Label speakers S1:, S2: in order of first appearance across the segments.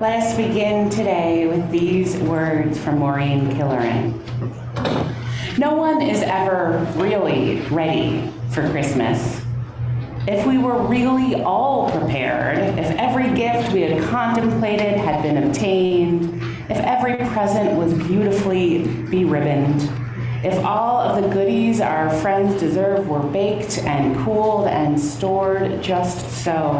S1: Let us begin today with these words from Maureen Killeran. No one is ever really ready for Christmas. If we were really all prepared, if every gift we had contemplated had been obtained, if every present was beautifully beribboned, if all of the goodies our friends deserve were baked and cooled and stored just so,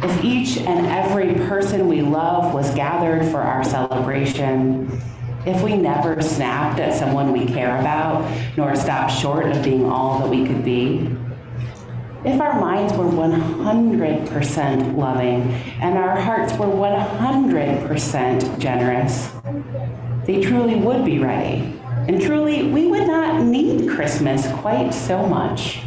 S1: if each and every person we love was gathered for our celebration, if we never snapped at someone we care about, nor stopped short of being all that we could be, if our minds were 100% loving and our hearts were 100% generous, they truly would be ready. And truly, we would not need Christmas quite so much.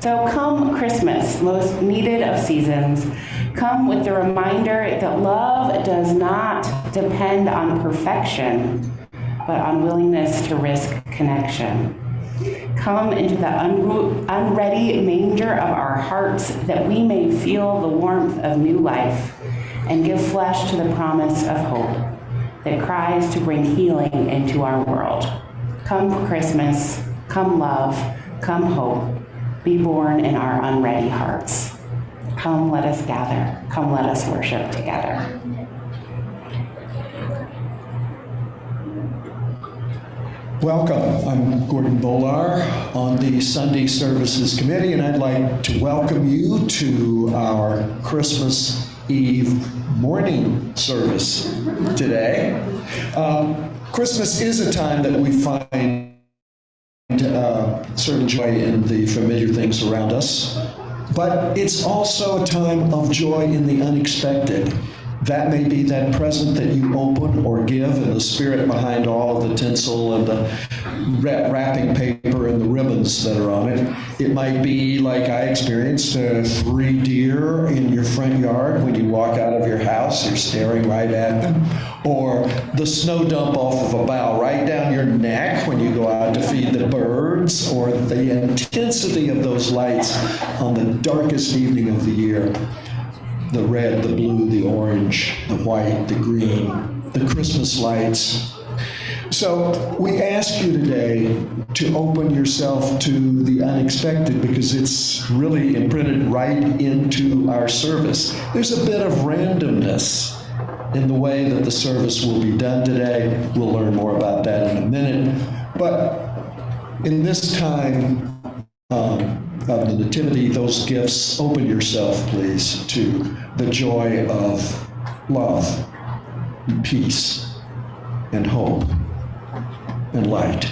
S1: So come Christmas, most needed of seasons, Come with the reminder that love does not depend on perfection, but on willingness to risk connection. Come into the unready manger of our hearts that we may feel the warmth of new life and give flesh to the promise of hope that cries to bring healing into our world. Come Christmas, come love, come hope, be born in our unready hearts. Come, let us gather. Come, let us worship together.
S2: Welcome. I'm Gordon Bolar on the Sunday Services Committee, and I'd like to welcome you to our Christmas Eve morning service today. Christmas is a time that we find certain joy in the familiar things around us, but it's also a time of joy in the unexpected. That may be that present that you open or give, and the spirit behind all of the tinsel and the wrapping paper and the ribbons that are on it. It might be, like I experienced, 3 deer in your front yard when you walk out of your house, you're staring right at them. Or the snow dump off of a bough right down your neck when you go out to feed the birds. Or the intensity of those lights on the darkest evening of the year. The red, the blue, the orange, the white, the green, the Christmas lights. So we ask you today to open yourself to the unexpected, because it's really imprinted right into our service. There's a bit of randomness in the way that the service will be done today. We'll learn more about that in a minute. But in this time of the Nativity, those gifts, open yourself, please, to the joy of love, and peace, and hope, and light.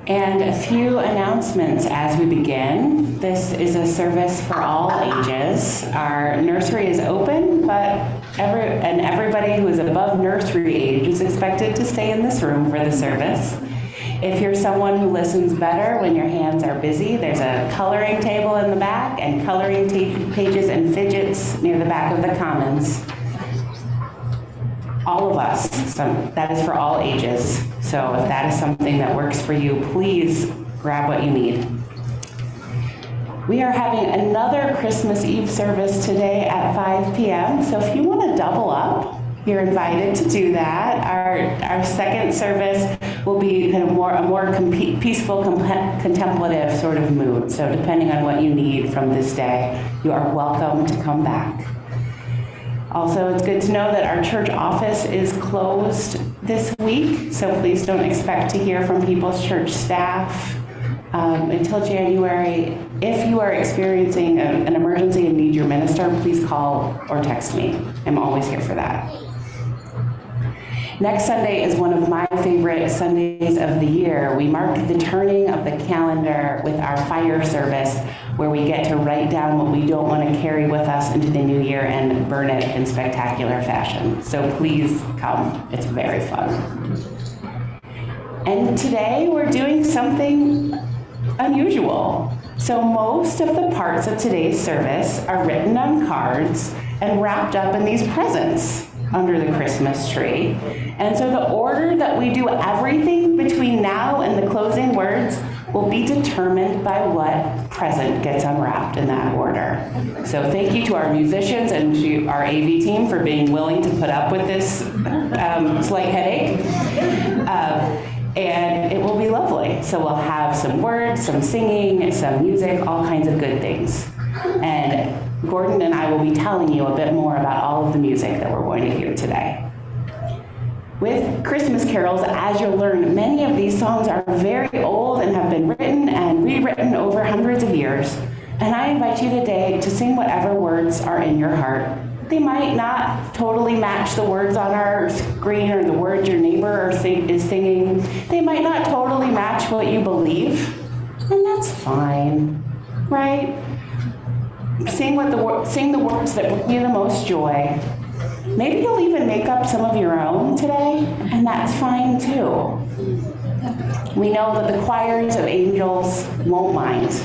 S1: And a few announcements as we begin. This is a service for all ages. Our nursery is open, but everybody who is above nursery age is expected to stay in this room for the service. If you're someone who listens better when your hands are busy, there's a coloring table in the back and coloring pages and fidgets near the back of the commons. All of us, that is for all ages. So if that is something that works for you, please grab what you need. We are having another Christmas Eve service today at 5 p.m. So if you want to double up, you're invited to do that. Our second service will be kind of a more peaceful, contemplative sort of mood. So depending on what you need from this day, you are welcome to come back. Also, it's good to know that our church office is closed this week, so please don't expect to hear from People's Church staff until January. If you are experiencing an emergency and need your minister, please call or text me. I'm always here for that. Next Sunday is one of my favorite Sundays of the year. We mark the turning of the calendar with our fire service, where we get to write down what we don't want to carry with us into the new year and burn it in spectacular fashion. So please come. It's very fun. And today we're doing something unusual. So most of the parts of today's service are written on cards and wrapped up in these presents under the Christmas tree. And so the order that we do everything between now and the closing words will be determined by what present gets unwrapped in that order. So thank you to our musicians and to our AV team for being willing to put up with this slight headache. And it will be lovely. So we'll have some words, some singing, some music, all kinds of good things. And Gordon and I will be telling you a bit more about all of the music that we're going to hear today. With Christmas carols, as you'll learn, many of these songs are very old and have been written and rewritten over hundreds of years. And I invite you today to sing whatever words are in your heart. They might not totally match the words on our screen or the words your neighbor is singing. They might not totally match what you believe, and that's fine, right? Sing the words that bring you the most joy. Maybe you'll even make up some of your own today, and that's fine too. We know that the choirs of angels won't mind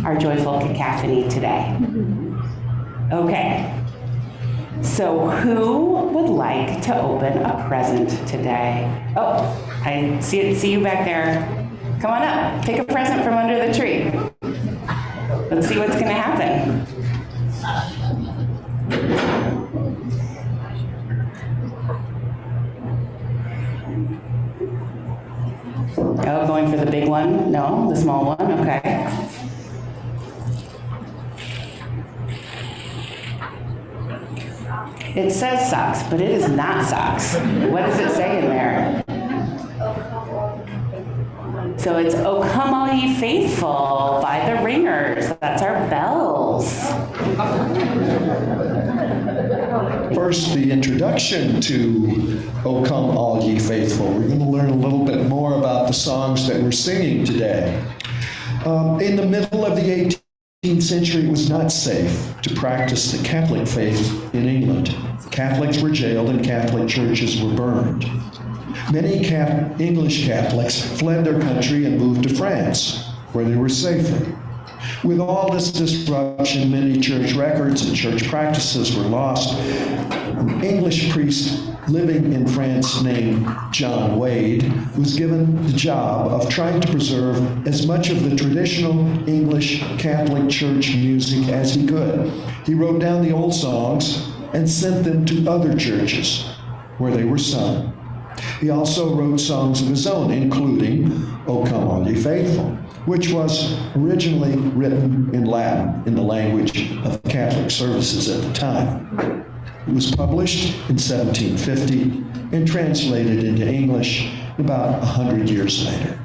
S1: our joyful cacophony today. Okay, so who would like to open a present today? Oh, I see you back there. Come on up, take a present from under the tree. Let's see what's gonna happen. Oh, going for the big one? No, the small one, okay. It says socks, but it is not socks. What does it say in there? So it's "O Come All Ye Faithful" by the Ringers. That's our bells.
S2: First, the introduction to "O Come All Ye Faithful." We're going to learn a little bit more about the songs that we're singing today. In the middle of the 18th century, it was not safe to practice the Catholic faith in England. Catholics were jailed and Catholic churches were burned. Many English Catholics fled their country and moved to France, where they were safer. With all this disruption, many church records and church practices were lost. An English priest living in France named John Wade was given the job of trying to preserve as much of the traditional English Catholic Church music as he could. He wrote down the old songs and sent them to other churches where they were sung. He also wrote songs of his own, including "O Come All Ye Faithful," which was originally written in Latin, in the language of Catholic services at the time. It was published in 1750 and translated into English about 100 years later.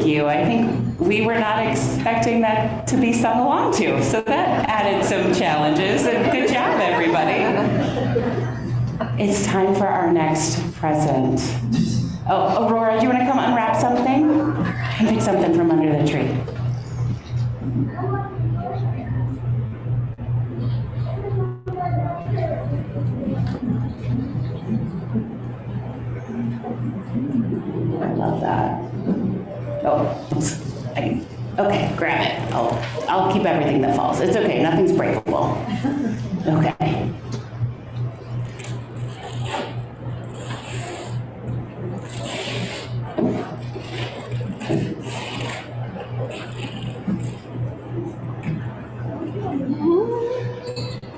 S1: you. I think we were not expecting that to be sung along to, so that added some challenges, and good job, everybody. It's time for our next present. Oh, Aurora, do you want to come unwrap something? And pick something from under the tree. I love that. Oh, okay, grab it. I'll keep everything that falls. It's okay, nothing's breakable. Okay.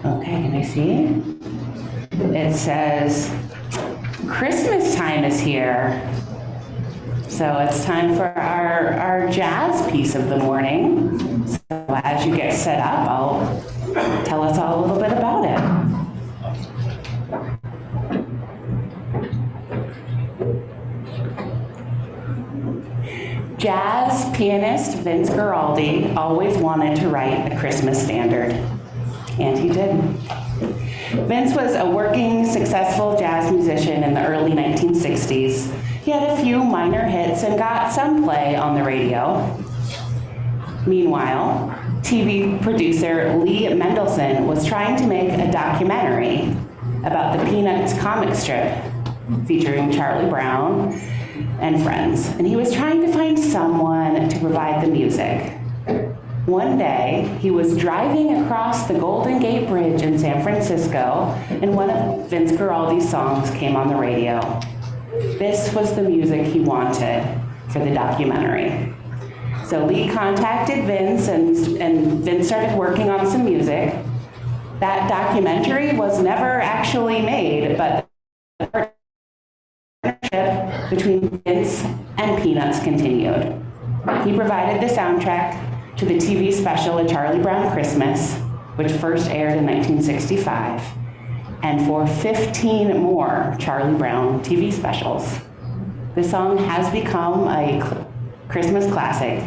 S1: Okay, can I see? It says, Christmas time is here. So it's time for our jazz piece of the morning. So as you get set up, I'll tell us all a little bit about it. Jazz pianist Vince Guaraldi always wanted to write a Christmas standard, and he did. Vince was a working, successful jazz musician in the early 1960s. He had a few minor hits and got some play on the radio. Meanwhile, TV producer Lee Mendelson was trying to make a documentary about the Peanuts comic strip featuring Charlie Brown and friends, and he was trying to find someone to provide the music. One day, he was driving across the Golden Gate Bridge in San Francisco, and one of Vince Guaraldi's songs came on the radio. This was the music he wanted for the documentary. So Lee contacted Vince, and Vince started working on some music. That documentary was never actually made, but the partnership between Vince and Peanuts continued. He provided the soundtrack to the TV special A Charlie Brown Christmas, which first aired in 1965, and for 15 more Charlie Brown TV specials. The song has become a Christmas classic,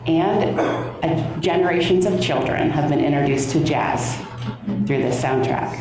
S1: and generations of children have been introduced to jazz through this soundtrack.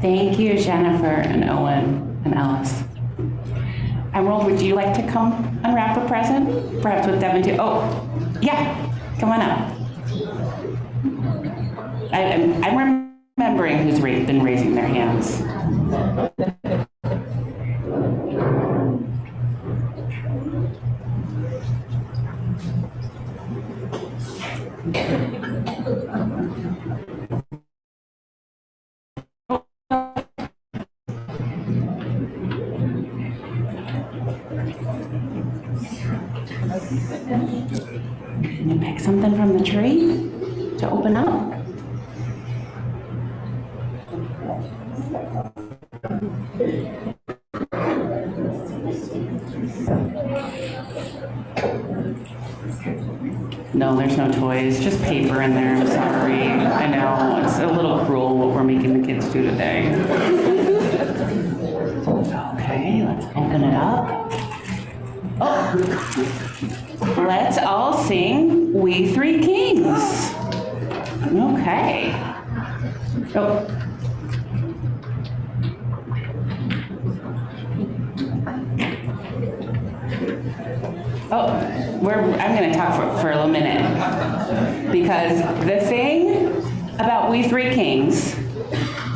S1: Thank you, Jennifer and Owen and Alice. Emerald, would you like to come unwrap a present? Perhaps with Devin too. Oh, yeah, come on up. I'm remembering who's been raising their hands. Can you pick something from the tree to open up? No, there's no toys, just paper in there, I'm sorry. I know, it's a little cruel what we're making the kids do today. Okay, let's open it up. Oh, let's all sing We Three Kings. Okay. Oh. Oh, I'm going to talk for a little minute, because the thing about We Three Kings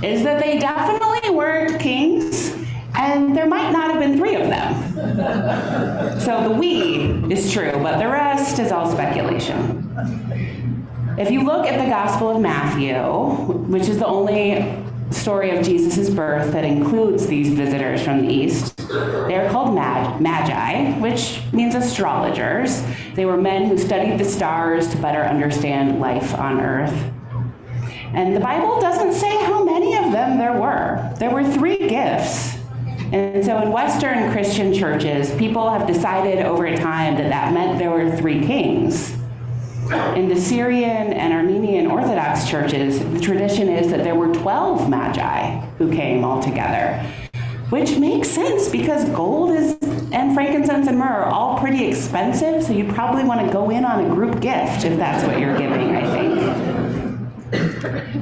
S1: is that they definitely weren't kings, and there might not have been three of them. So the we is true, but the rest is all speculation. If you look at the Gospel of Matthew, which is the only story of Jesus' birth that includes these visitors from the East, they are called magi, which means astrologers. They were men who studied the stars to better understand life on Earth. And the Bible doesn't say how many of them there were. There were three gifts. And so in Western Christian churches, people have decided over time that that meant there were three kings. In the Syrian and Armenian Orthodox churches, the tradition is that there were 12 magi who came all together, which makes sense because gold and frankincense and myrrh are all pretty expensive, so you probably want to go in on a group gift if that's what you're giving, I think.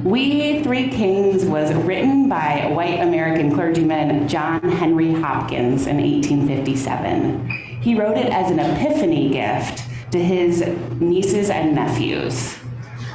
S1: We Three Kings was written by white American clergyman John Henry Hopkins in 1857. He wrote it as an epiphany gift to his nieces and nephews.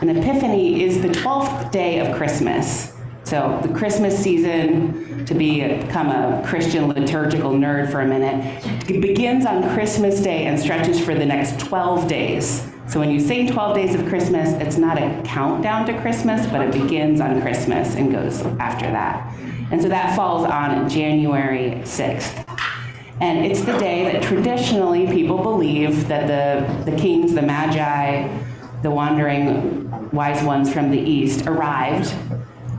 S1: An epiphany is the 12th day of Christmas. So the Christmas season, to become a Christian liturgical nerd for a minute, it begins on Christmas Day and stretches for the next 12 days. So when you sing 12 days of Christmas, it's not a countdown to Christmas, but it begins on Christmas and goes after that. And so that falls on January 6th. And it's the day that traditionally people believe that the kings, the magi, the wandering wise ones from the east arrived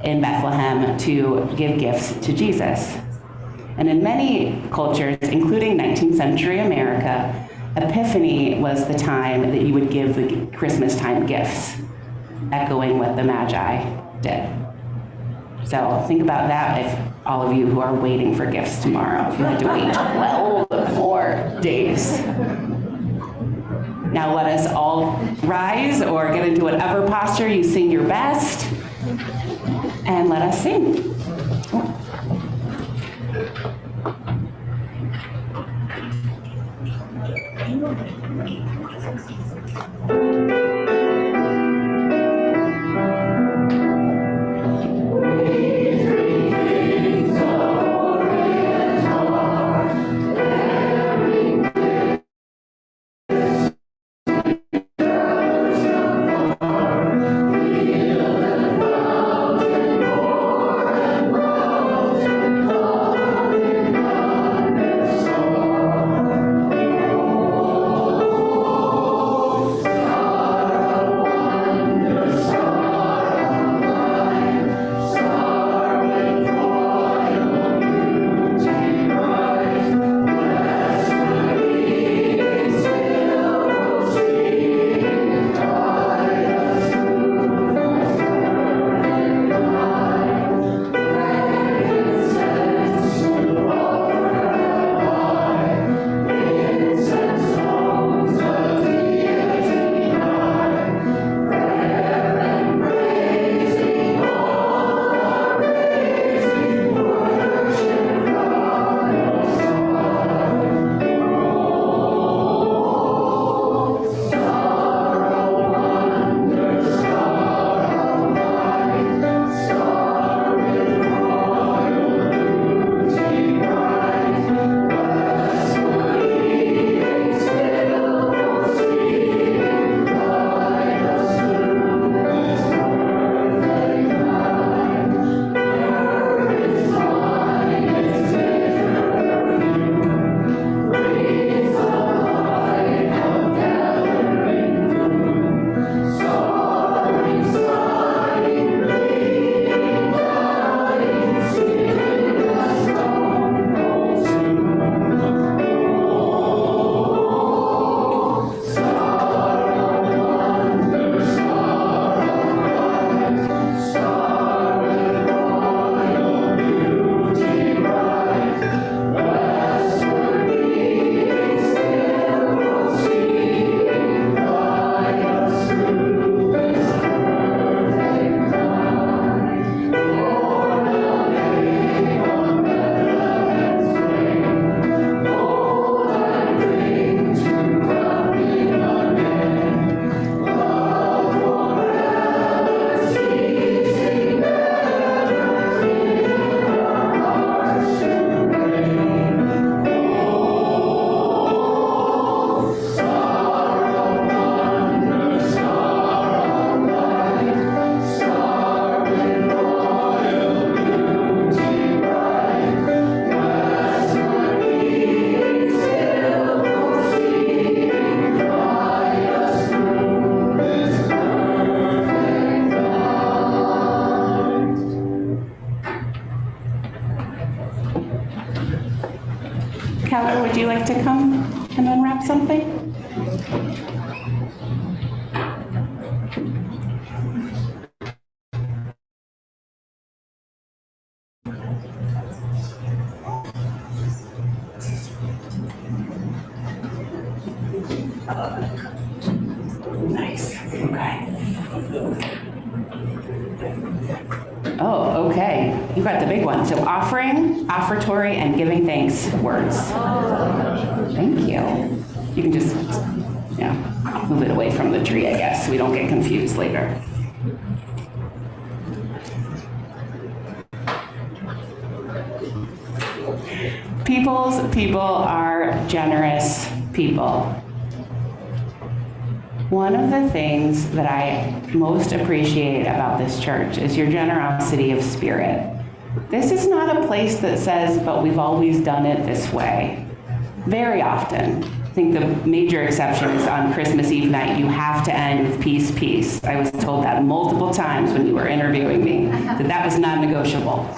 S1: in Bethlehem to give gifts to Jesus. And in many cultures, including 19th century America, Epiphany was the time that you would give the Christmas time gifts, echoing what the Magi did. So think about that if all of you who are waiting for gifts tomorrow, if you had to wait 12 more days. Now let us all rise or get into whatever posture you sing your best, and let us sing. Heather, would you like to come and unwrap something? Nice. Okay. Oh, okay. You got the big one. So offering, offertory, and giving thanks words. Thank you. You can just, move it away from the tree, I guess, so we don't get confused later. People are generous people. One of the things that I most appreciate about this church is your generosity of spirit. This is not a place that says, but we've always done it this way. Very often, I think the major exception is on Christmas Eve night, you have to end with peace, peace. I was told that multiple times when you were interviewing me, that was non-negotiable.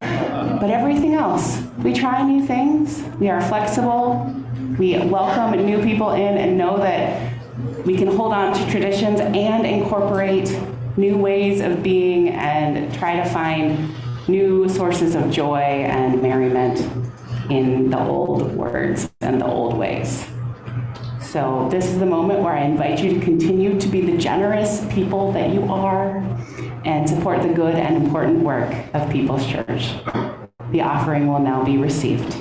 S1: But everything else, we try new things, we are flexible, we welcome new people in and know that we can hold on to traditions and incorporate new ways of being and try to find new sources of joy and merriment in the old words and the old ways. So this is the moment where I invite you to continue to be the generous people that you are and support the good and important work of People's Church. The offering will now be received.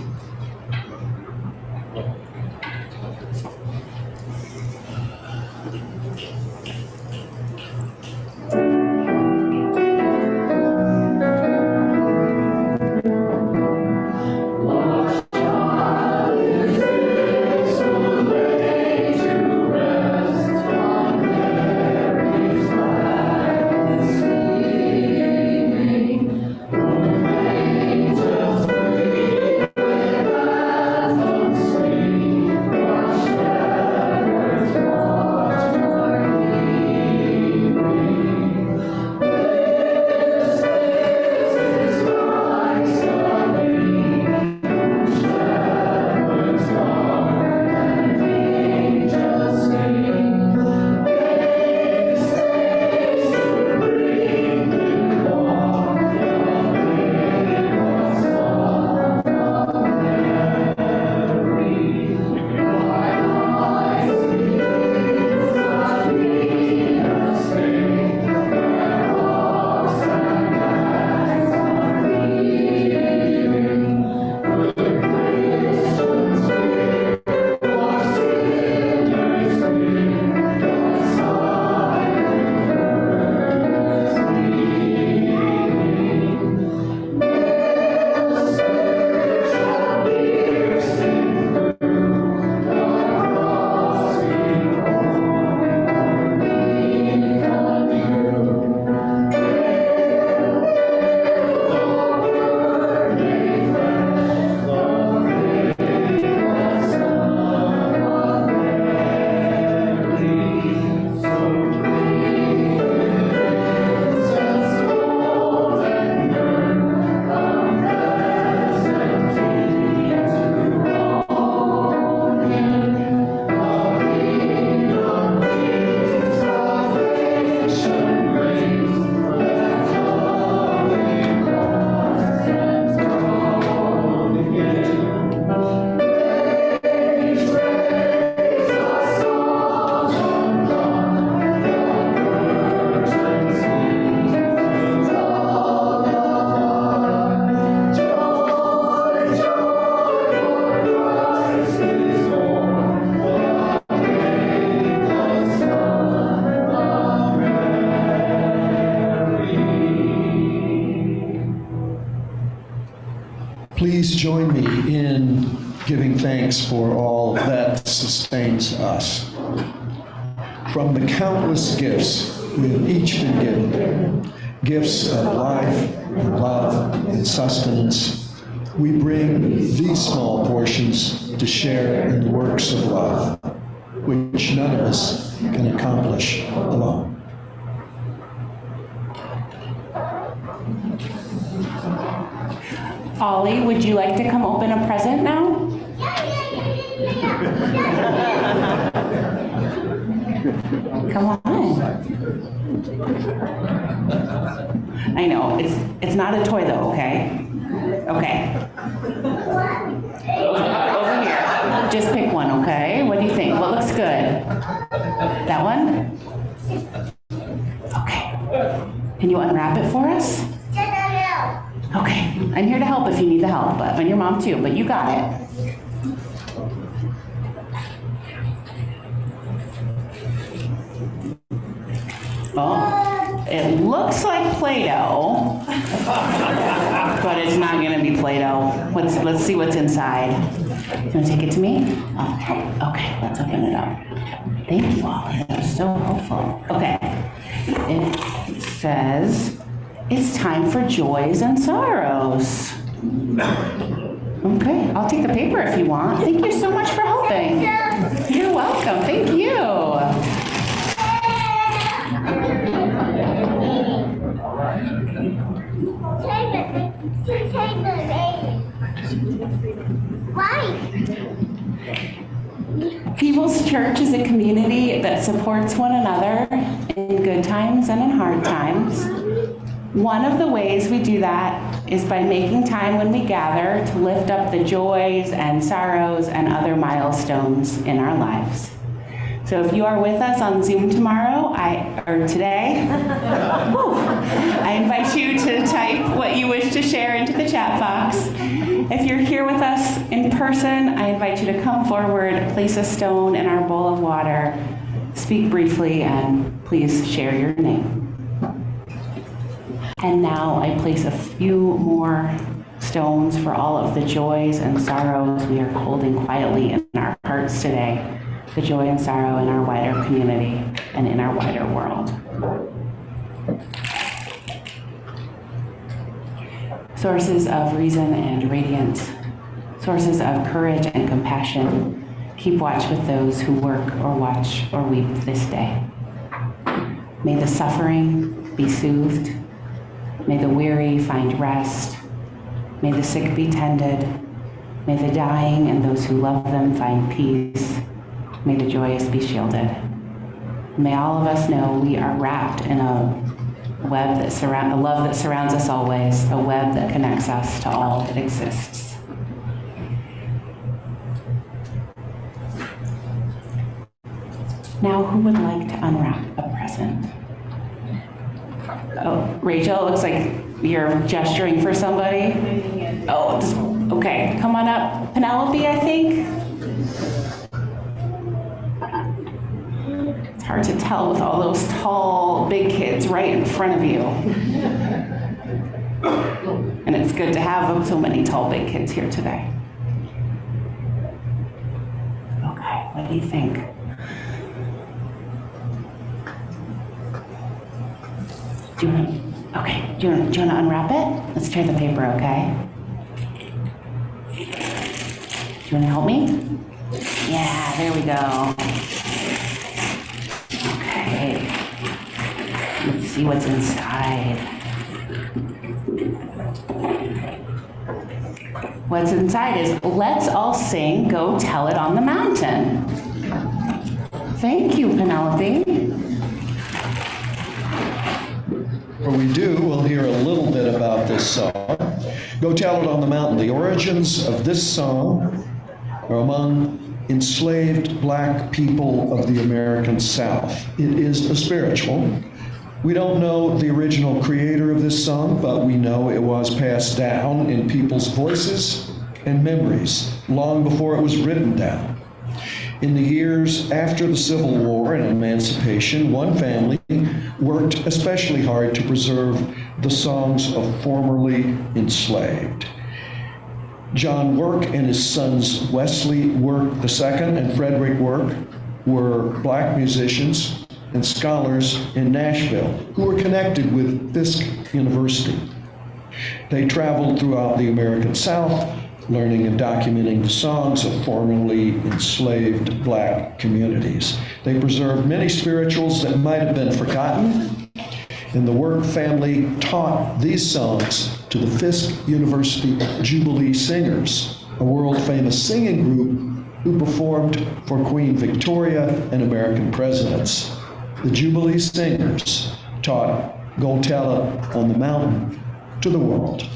S2: Please join me in giving thanks for all that sustains us. From the countless gifts we have each been given, gifts of life, and love, and sustenance, we bring these small portions to share in the works of love, which none of us can accomplish alone.
S1: Ollie, would you like to come open a present now? Come on. I know, it's not a toy though, okay? Okay. Over here. Just pick one, okay? What do you think? What looks good? That one? Okay. Can you unwrap it for us? Okay. I'm here to help if you need the help, but and your mom too, but you got it. Oh, it looks like Play-Doh, but it's not going to be Play-Doh. Let's see what's inside. You want to take it to me? Oh, okay, let's open it up. Thank you all. That was so helpful. Okay. It says, it's time for joys and sorrows. Okay, I'll take the paper if you want. Thank you so much for helping. You're welcome. Thank you. People's Church is a community that supports one another in good times and in hard times. One of the ways we do that is by making time when we gather to lift up the joys and sorrows and other milestones in our lives. So if you are with us on Zoom tomorrow, or today, I invite you to type what you wish to share into the chat box. If you're here with us in person, I invite you to come forward, place a stone in our bowl of water, speak briefly, and please share your name. And now I place a few more stones for all of the joys and sorrows we are holding quietly in our hearts today, the joy and sorrow in our wider community and in our wider world. Sources of reason and radiance, sources of courage and compassion, keep watch with those who work or watch or weep this day. May the suffering be soothed. May the weary find rest. May the sick be tended. May the dying and those who love them find peace. May the joyous be shielded. May all of us know we are wrapped in a web that a love that surrounds us always, a web that connects us to all that exists. Now, who would like to unwrap a present? Oh, Rachel, it looks like you're gesturing for somebody. Oh, okay, come on up. Penelope, I think. It's hard to tell with all those tall, big kids right in front of you. And it's good to have so many tall, big kids here today. Okay, what do you think? Do you want to unwrap it? Let's tear the paper, okay? Do you want to help me? Yeah, there we go. Okay. Let's see what's inside. What's inside is, let's all sing Go Tell It on the Mountain. Thank you, Penelope.
S2: Before we do, we'll hear a little bit about this song. Go Tell It on the Mountain. The origins of this song are among enslaved black people of the American South. It is a spiritual. We don't know the original creator of this song, but we know it was passed down in people's voices and memories long before it was written down. In the years after the Civil War and emancipation, one family worked especially hard to preserve the songs of formerly enslaved. John Work and his sons Wesley Work II and Frederick Work were black musicians and scholars in Nashville who were connected with Fisk University. They traveled throughout the American South, learning and documenting the songs of formerly enslaved black communities. They preserved many spirituals that might have been forgotten, and the Work family taught these songs to the Fisk University Jubilee Singers, a world-famous singing group who performed for Queen Victoria and American presidents. The Jubilee Singers taught Go Tell It on the Mountain to the world.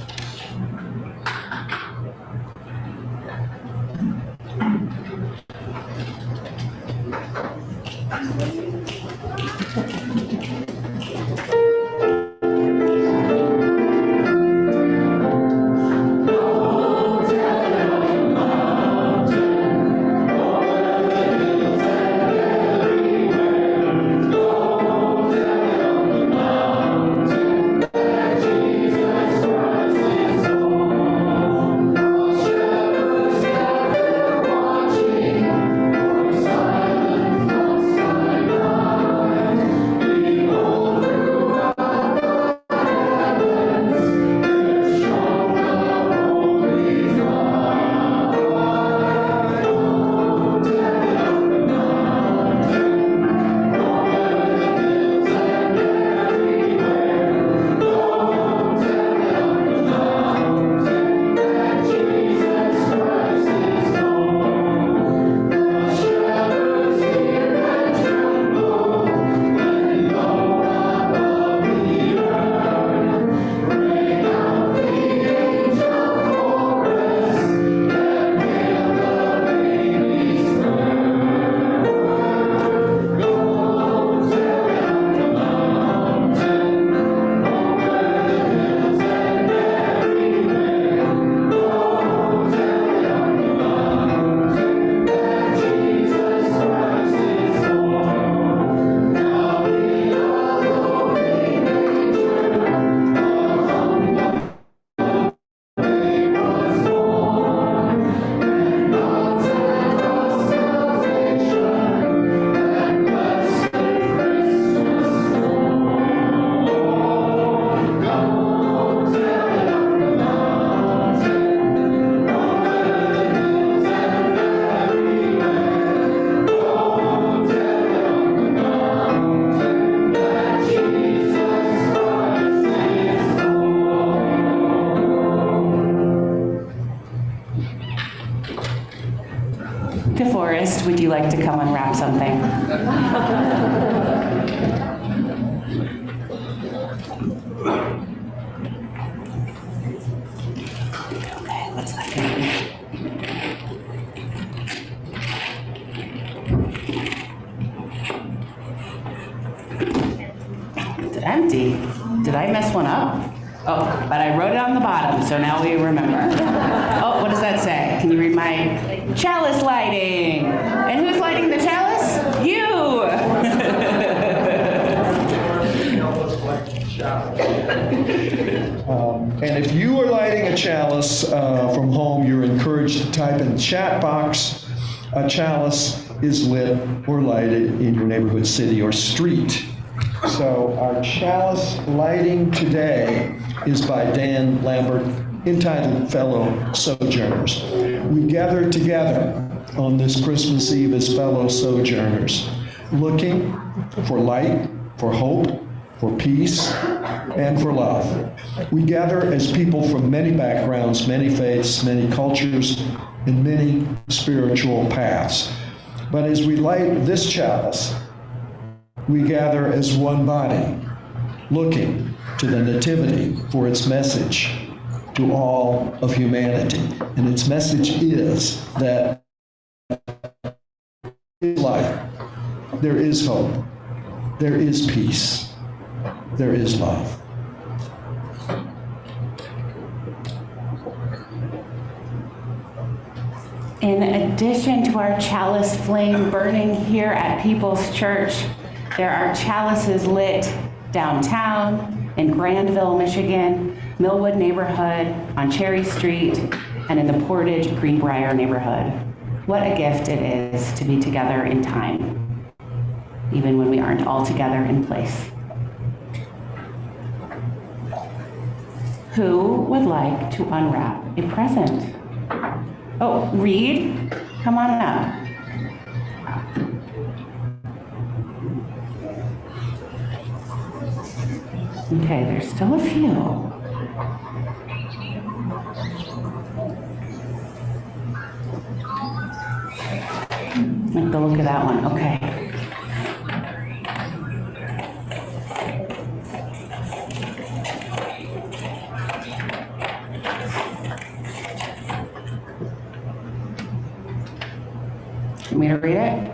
S1: DeForest, would you like to come unwrap something? Okay, let's let him in. It's empty. Did I mess one up? Oh, but I wrote it on the bottom, so now we remember. Oh, what does that say? Can you read my chalice lighting? And who's lighting the chalice? You!
S2: And if you are lighting a chalice from home, you're encouraged to type in the chat box, a chalice is lit or lighted in your neighborhood, city, or street. So our chalice lighting today is by Dan Lonberg, entitled Fellow Sojourners. We gather together on this Christmas Eve as fellow sojourners, looking for light, for hope, for peace, and for love. We gather as people from many backgrounds, many faiths, many cultures, and many spiritual paths. But as we light this chalice, we gather as one body, looking to the Nativity for its message to all of humanity. And its message is that there is light, there is hope, there is peace, there is love.
S1: In addition to our chalice flame burning here at People's Church, there are chalices lit downtown in Grandville, Michigan, Millwood neighborhood, on Cherry Street, and in the Portage Greenbrier neighborhood. What a gift it is to be together in time, even when we aren't all together in place. Who would like to unwrap a present? Oh, Reed, come on up. Okay, there's still a few. Like the look of that one, okay. Want me to read it?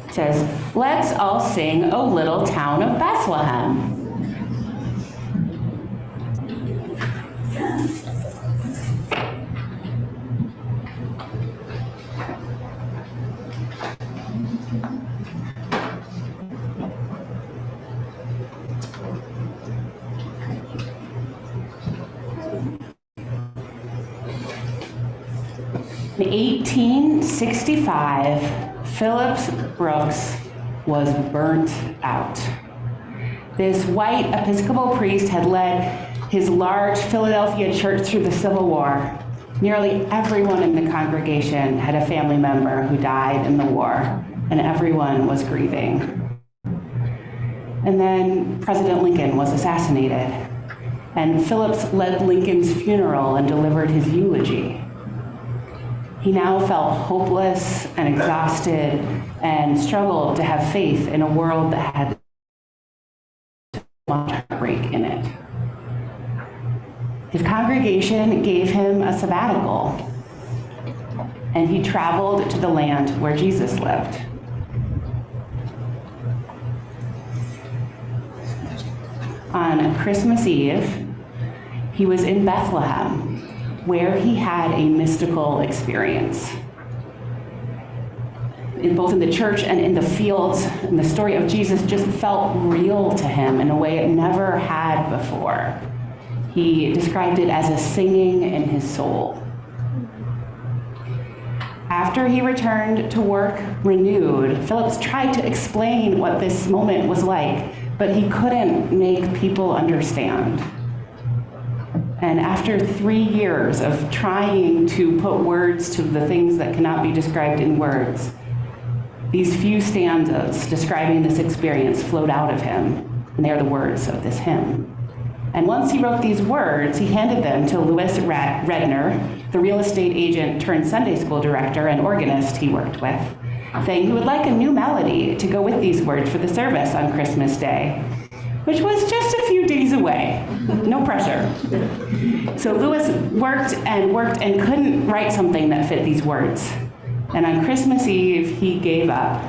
S1: It says, "Let's all sing, O little town of Bethlehem." In 1865, Phillips Brooks was burnt out. This white Episcopal priest had led his large Philadelphia church through the Civil War. Nearly everyone in the congregation had a family member who died in the war, and everyone was grieving. And then President Lincoln was assassinated, and Phillips led Lincoln's funeral and delivered his eulogy. He now felt hopeless and exhausted and struggled to have faith in a world that had much heartbreak in it. His congregation gave him a sabbatical, and he traveled to the land where Jesus lived. On Christmas Eve, he was in Bethlehem, where he had a mystical experience. Both in the church and in the fields, and the story of Jesus just felt real to him in a way it never had before. He described it as a singing in his soul. After he returned to work renewed, Phillips tried to explain what this moment was like, but he couldn't make people understand. And after 3 years of trying to put words to the things that cannot be described in words, these few stanzas describing this experience flowed out of him, and they are the words of this hymn. And once he wrote these words, he handed them to Louis Redner, the real estate agent turned Sunday school director and organist he worked with, saying he would like a new melody to go with these words for the service on Christmas Day, which was just a few days away. No pressure. So Louis worked and couldn't write something that fit these words. And on Christmas Eve, he gave up.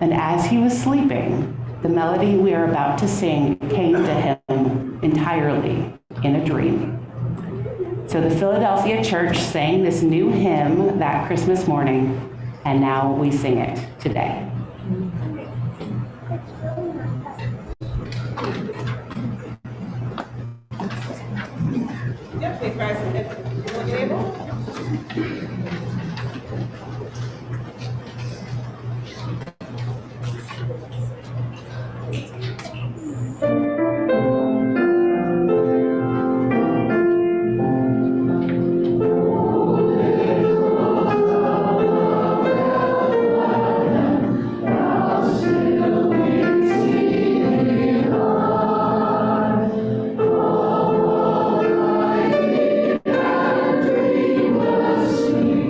S1: And as he was sleeping, the melody we are about to sing came to him entirely in a dream. So the Philadelphia church sang this new hymn that Christmas morning, and now we sing it today.
S3: Yep, please rise and when you're able.
S4: Sing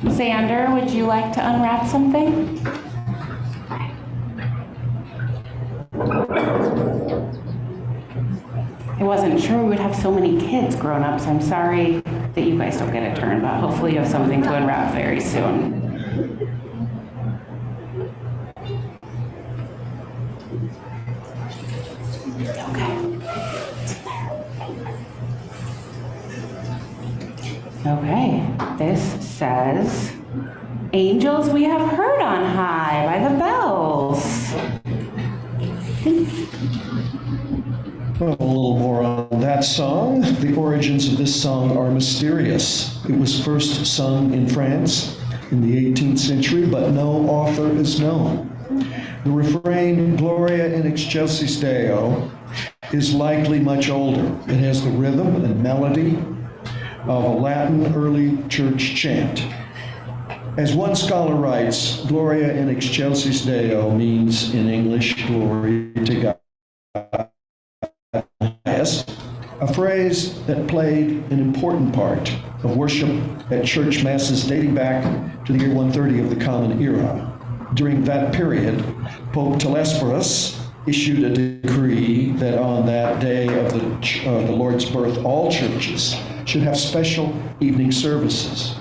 S1: Xander, would you like to unwrap something? I wasn't sure we would have so many kids grown up, so I'm sorry that you guys don't get a turn, but hopefully you have something to unwrap very soon. Okay, this says, angels we have heard on high by the bells.
S2: Well, a little more on that song. The origins of this song are mysterious. It was first sung in France in the 18th century, but no author is known. The refrain, Gloria in excelsis Deo, is likely much older. It has the rhythm and melody of a Latin early church chant. As one scholar writes, Gloria in excelsis Deo means in English, glory to God. A phrase that played an important part of worship at church masses dating back to the year 130 of the Common Era. During that period, Pope Telesphorus issued a decree that on that day of the Lord's birth, all churches should have special evening services.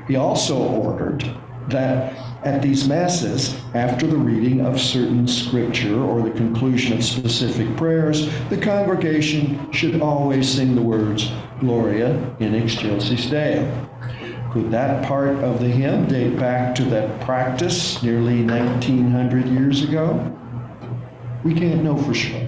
S2: He also ordered that at these masses, after the reading of certain scripture or the conclusion of specific prayers, the congregation should always sing the words, Gloria in excelsis Deo. Could that part of the hymn date back to that practice nearly 1900 years ago? We can't know for sure.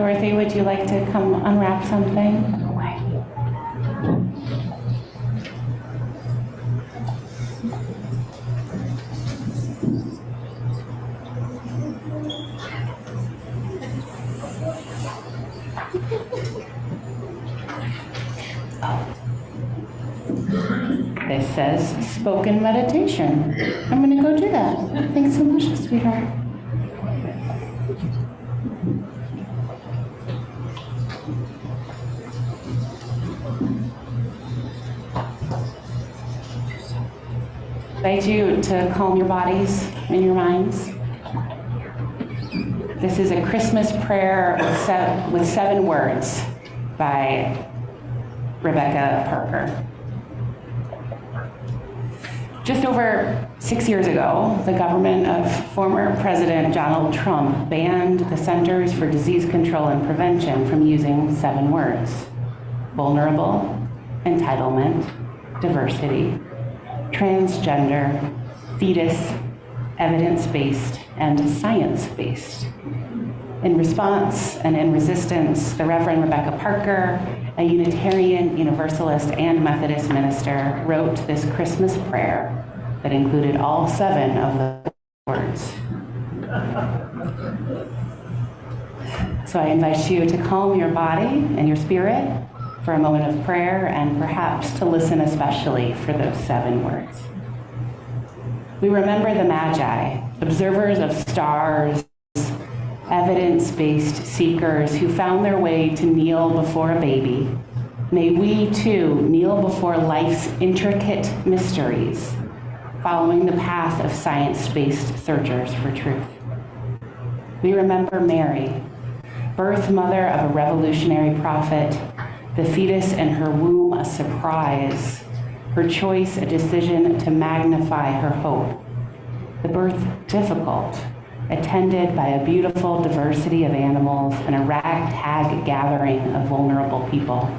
S1: Dorothy, would you like to come unwrap something? Okay. This says spoken meditation. I'm going to go do that. Thanks so much, sweetheart. I invite you to calm your bodies and your minds. This is a Christmas prayer with 7 words by Rebecca Parker. Just over 6 years ago, the government of former President Donald Trump banned the Centers for Disease Control and Prevention from using 7 words: vulnerable, entitlement, diversity, transgender, fetus, evidence-based, and science-based. In response and in resistance, the Reverend Rebecca Parker, a Unitarian, Universalist, and Methodist minister, wrote this Christmas prayer that included all 7 of the words. So I invite you to calm your body and your spirit for a moment of prayer, and perhaps to listen especially for those 7 words. We remember the Magi, observers of stars, evidence-based seekers who found their way to kneel before a baby. May we too kneel before life's intricate mysteries, following the path of science-based searchers for truth. We remember Mary, birth mother of a revolutionary prophet, the fetus in her womb a surprise, her choice a decision to magnify her hope, the birth difficult, attended by a beautiful diversity of animals and a ragtag gathering of vulnerable people.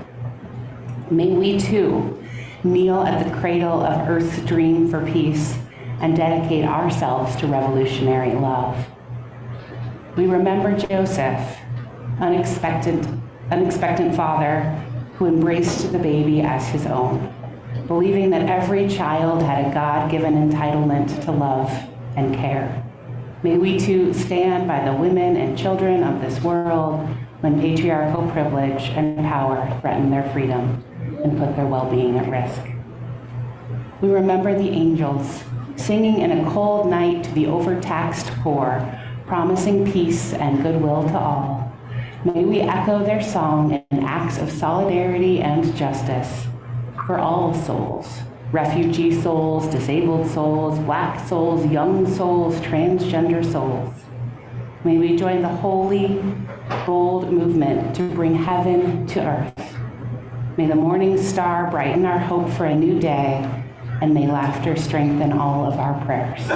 S1: May we too kneel at the cradle of Earth's dream for peace and dedicate ourselves to revolutionary love. We remember Joseph, unexpectant father who embraced the baby as his own, believing that every child had a God-given entitlement to love and care. May we too stand by the women and children of this world when patriarchal privilege and power threaten their freedom and put their well-being at risk. We remember the angels singing in a cold night to the overtaxed poor, promising peace and goodwill to all. May we echo their song in acts of solidarity and justice for all souls, refugee souls, disabled souls, Black souls, young souls, transgender souls. May we join the holy, bold movement to bring heaven to earth. May the morning star brighten our hope for a new day, and may laughter strengthen all of our prayers.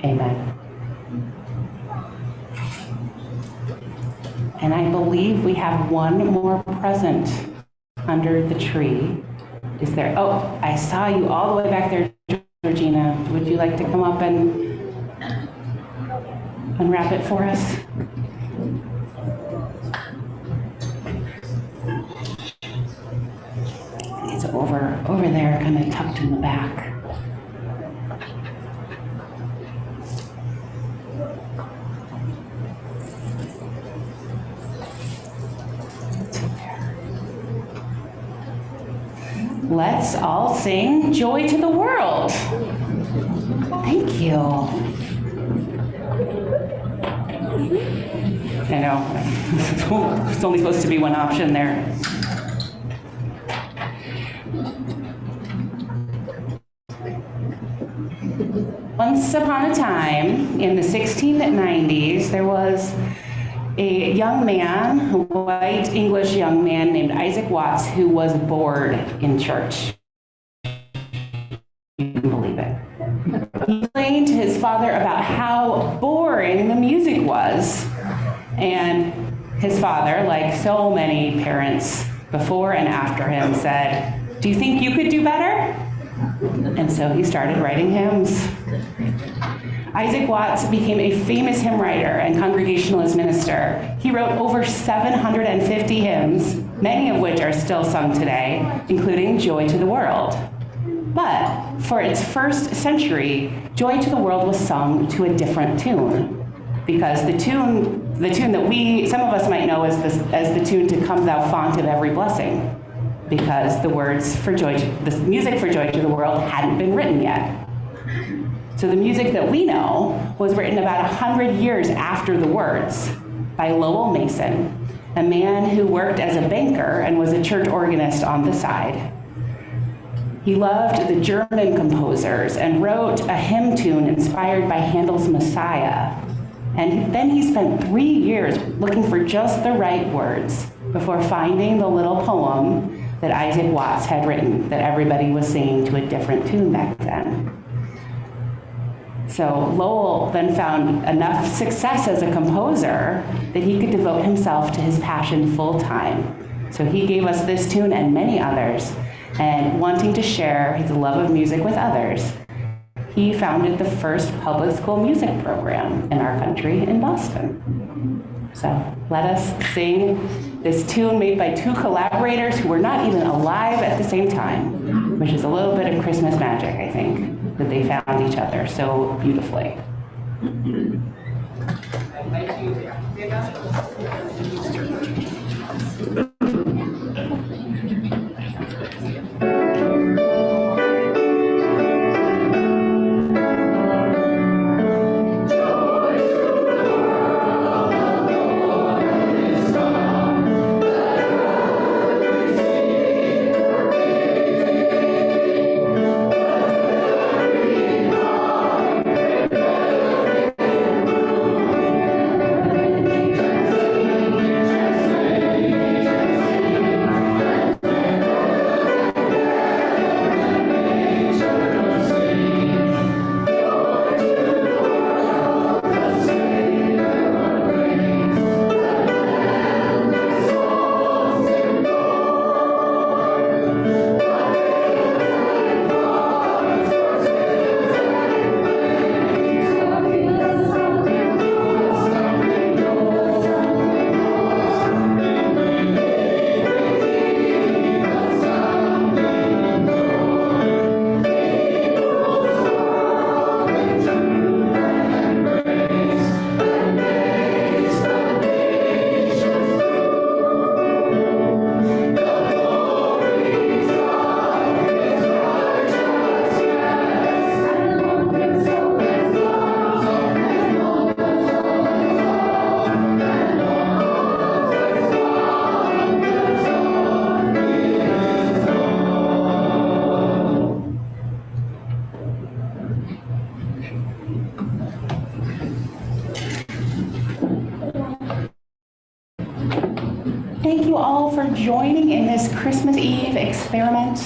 S1: Amen. And I believe we have one more present under the tree. Is there? Oh, I saw you all the way back there, Georgina. Would you like to come up and unwrap it for us? It's over there, kind of tucked in the back. Let's all sing Joy to the World. Thank you. I know, it's only supposed to be one option there. Once upon a time, in the 1690s, there was a young man, a white English young man named Isaac Watts, who was bored in church. You can believe it. He complained to his father about how boring the music was. And his father, like so many parents before and after him, said, "Do you think you could do better?" And so he started writing hymns. Isaac Watts became a famous hymn writer and Congregationalist minister. He wrote over 750 hymns, many of which are still sung today, including Joy to the World. But for its first century, Joy to the World was sung to a different tune, because the tune that some of us might know as the tune to Come Thou Font of Every Blessing, because the music for Joy to the World hadn't been written yet. So the music that we know was written about 100 years after the words by Lowell Mason, a man who worked as a banker and was a church organist on the side. He loved the German composers and wrote a hymn tune inspired by Handel's Messiah. And then he spent 3 years looking for just the right words before finding the little poem that Isaac Watts had written that everybody was singing to a different tune back then. So Lowell then found enough success as a composer that he could devote himself to his passion full time. So he gave us this tune and many others, and wanting to share his love of music with others, he founded the first public school music program in our country in Boston. So let us sing this tune made by two collaborators who were not even alive at the same time, which is a little bit of Christmas magic, I think, that they found each other so beautifully. Thank you all for joining in this Christmas Eve experiment.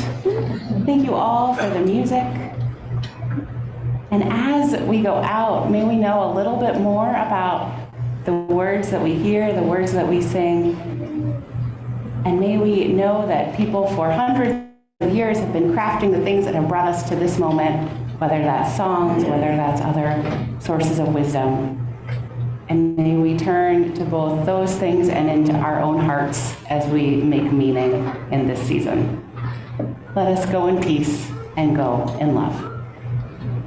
S1: Thank you all for the music. And as we go out, may we know a little bit more about the words that we hear, the words that we sing. And may we know that people for hundreds of years have been crafting the things that have brought us to this moment, whether that's songs, whether that's other sources of wisdom. And may we turn to both those things and into our own hearts as we make meaning in this season. Let us go in peace and go in love.